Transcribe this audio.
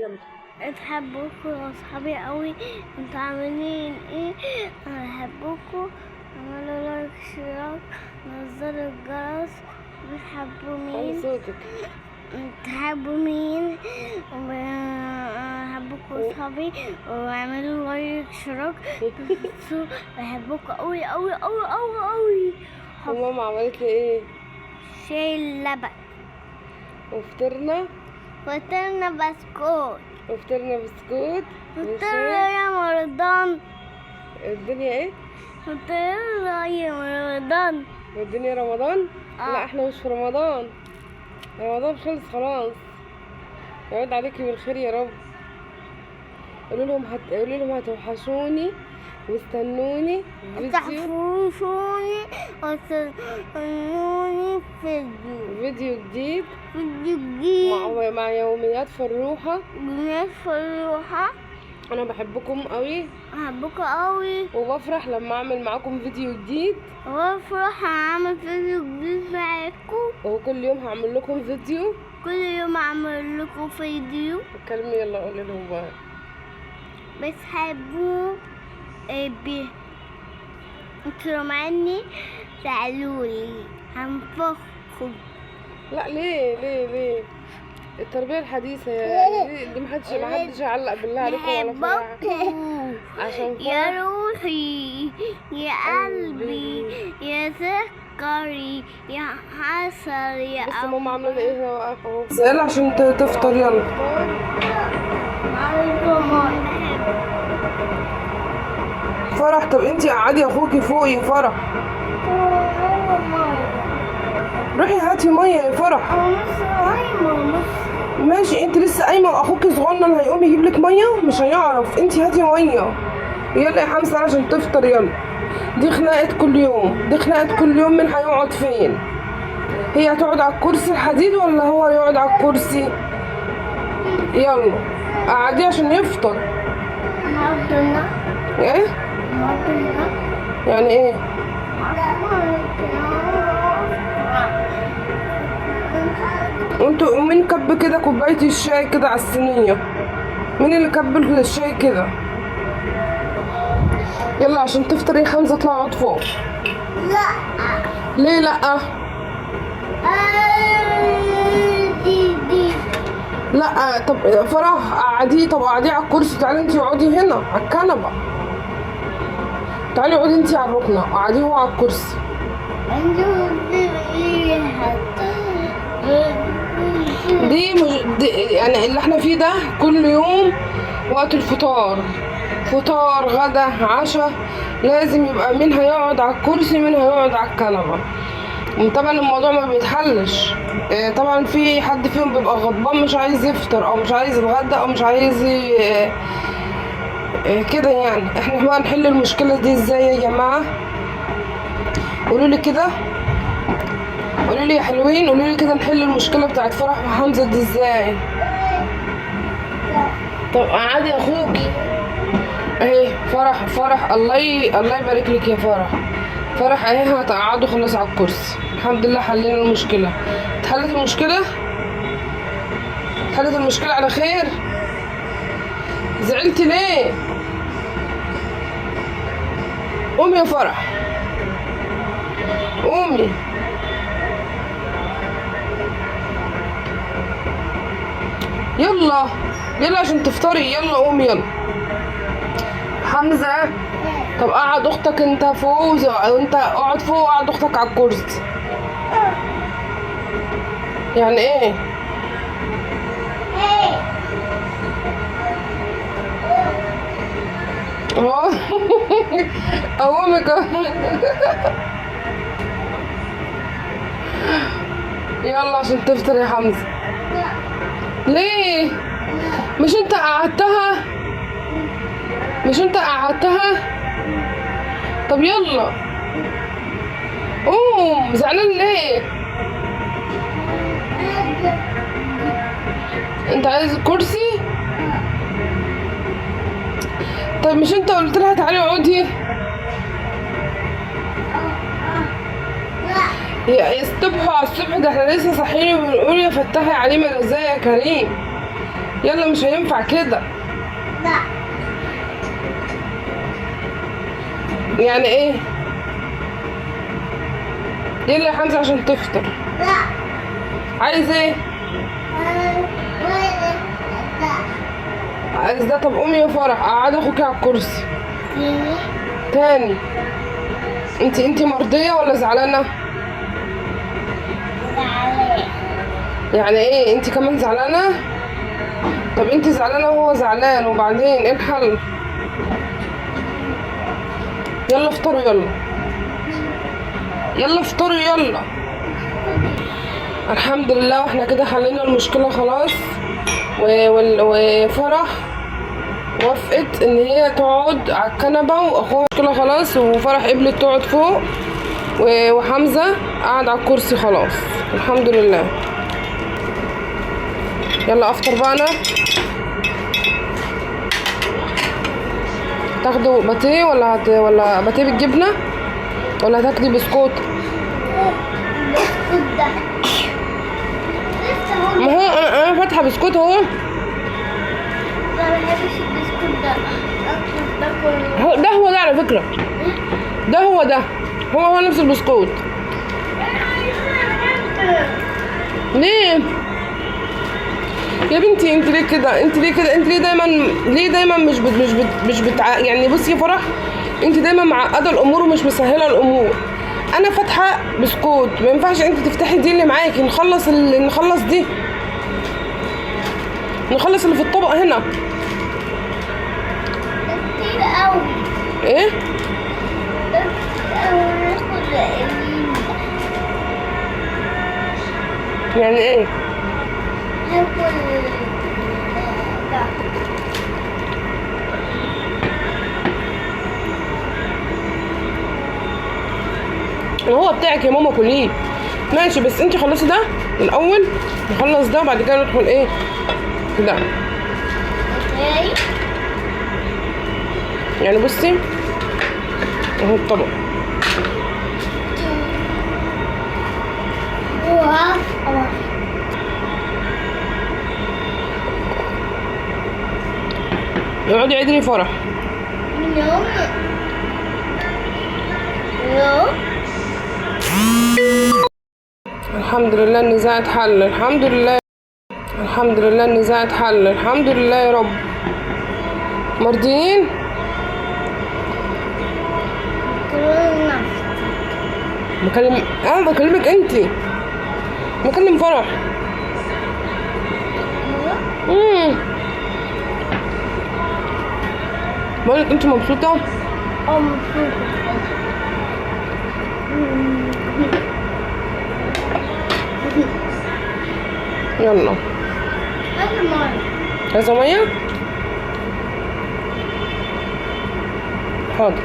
يلا. بحبكم يا اصحابي قوي. انتوا عاملين ايه؟ انا بحبكم. اعملوا لايك اشتراك نزلوا الجرس. بتحبوا علي مين؟ صوتك. بتحبوا مين؟ بحبكم اصحابي واعملوا لايك اشتراك. بحبكم قوي قوي قوي قوي قوي. وماما عملت لي ايه؟ شاي اللبن وفطرنا بسكوت. بسكوت فطرنا يا رمضان. الدنيا ايه؟ فطرنا يا رمضان. والدنيا رمضان؟ لا احنا مش في رمضان. رمضان خلص خلاص. يعود عليكي بالخير يا رب. قولوا لهم هتوحشوني واستنوني فيديو تحفظوني وتستنوني جديد فيديو جديد مع يوميات فروحة. بنات فروحة. انا بحبكم قوي بحبكم قوي وبفرح لما اعمل معاكم فيديو جديد، وافرح اعمل فيديو جديد معاكم. وكل يوم هعمل لكم فيديو. كل يوم اعمل لكم فيديو. اتكلمي يلا قولي لهم بقى. بتحبوا انتوا معني سألولي هنفخكم. لا ليه التربية الحديثة يعني دي محدش يعلق بالله عليكم ولا فرح. بحبكم عشان يا روحي يا قلبي يا سكري يا حسر يا بس ماما عاملة لي ايه هنا اهو. اسأل عشان تفطر يلا. فرح طب انتي قعدي اخوكي فوق يا فرح. روحي هاتي ميه يا فرح. ماشي انت لسه قايمه واخوكي صغنن هيقوم يجيب لك ميه مش هيعرف. انت هاتي ميه يلا يا حمزه عشان تفطر يلا. دي خناقه كل يوم مين هيقعد فين. هي هتقعد على الكرسي الحديد ولا هو يقعد على الكرسي؟ يلا قعدي عشان يفطر. ايه يعني ايه؟ انتوا مين كب كده كوبايه الشاي كده على الصينيه؟ مين اللي كب الشاي كده؟ يلا عشان تفطري يا حمزه اطلع اقعد فوق. لا ليه لا؟ لا طب فرح قعديه. طب قعديه على الكرسي. تعالي انتي اقعدي هنا على الكنبه. تعالي اقعدي انتي على الركنه قعديه هو على الكرسي. دي يعني اللي احنا فيه ده كل يوم وقت الفطار. فطار غدا عشاء لازم يبقى مين هيقعد على الكرسي مين هيقعد على الكنبه. طبعا الموضوع ما بيتحلش. طبعا في حد فيهم بيبقى غضبان مش عايز يفطر او مش عايز يتغدى او مش عايز كده يعني. احنا بقى نحل المشكله دي ازاي يا جماعه؟ قولوا لي كده، قولوا لي يا حلوين، قولوا لي كده نحل المشكله بتاعت فرح وحمزه دي ازاي؟ طب قعدي يا اخوكي اهي. فرح الله يبارك لك يا فرح اهي. هتقعدوا خلاص على الكرسي. الحمد لله حلينا المشكله. اتحلت المشكله على خير. زعلتي ليه؟ قومي يا فرح قومي. يلا عشان تفطري. يلا قومي يلا. حمزه طب قعد اختك انت فوق وانت اقعد فوق وقعد اختك على الكرسي. يعني ايه؟ اهو اقومك يلا عشان تفطر يا حمزه. ليه؟ مش انت قعدتها؟ طب يلا قوم. زعلان ليه؟ انت عايز الكرسي؟ طيب مش انت قلت لها تعالي اقعدي؟ يا الصبح على الصبح ده احنا لسه صاحيين وبنقول يا فتحي عليم ازاي يا كريم. يلا مش هينفع كده. لا. يعني ايه؟ يلا يا حمزة عشان تفطر. لا. عايز ايه؟ لا. عايز ده؟ طب قومي يا فرح، قعد اخوكي على الكرسي تاني. انتي مرضية ولا زعلانة؟ يعني ايه انتي كمان زعلانة؟ طب انتي زعلانة وهو زعلان، وبعدين ايه الحل؟ يلا افطروا يلا. يلا افطروا يلا. الحمد لله، واحنا كده حلينا المشكلة خلاص. وفرح وافقت ان هي تقعد على الكنبة، واخوها مشكلة خلاص، وفرح قبلت تقعد فوق، وحمزة قعد على الكرسي خلاص. الحمد لله. يلا افطر بقى انا. تاخدوا باتيه ولا باتيه بالجبنة، ولا هتاكلي بسكوت؟ ما هو انا فاتحه بسكوت اهو. ما بحبش البسكوت ده. هو ده على فكره. هو نفس البسكوت. ليه يا بنتي؟ انت ليه كده؟ انت ليه دايما مش يعني بصي يا فرح، انت دايما معقده الامور ومش مسهله الامور. انا فاتحه بسكوت، ما ينفعش انت تفتحي دي اللي معاكي. نخلص دي، نخلص اللي في الطبق هنا. كتير قوي. ايه؟ يعني ايه؟ هاكل ده. هو بتاعك يا ماما، كليه ماشي، بس انت خلصي ده الاول، نخلص ده وبعد كده ندخل ايه ده. اوكي. يعني بصي اهو الطبق. اقعدي عدلي فرح. الحمد لله النزاع اتحل. الحمد لله النزاع اتحل. الحمد لله يا رب. مرضيين؟ بكلمك انتي، بكلم فرح. بقولك انتي مبسوطة؟ مبسوطة. يلا. عايزة مية؟ حاضر.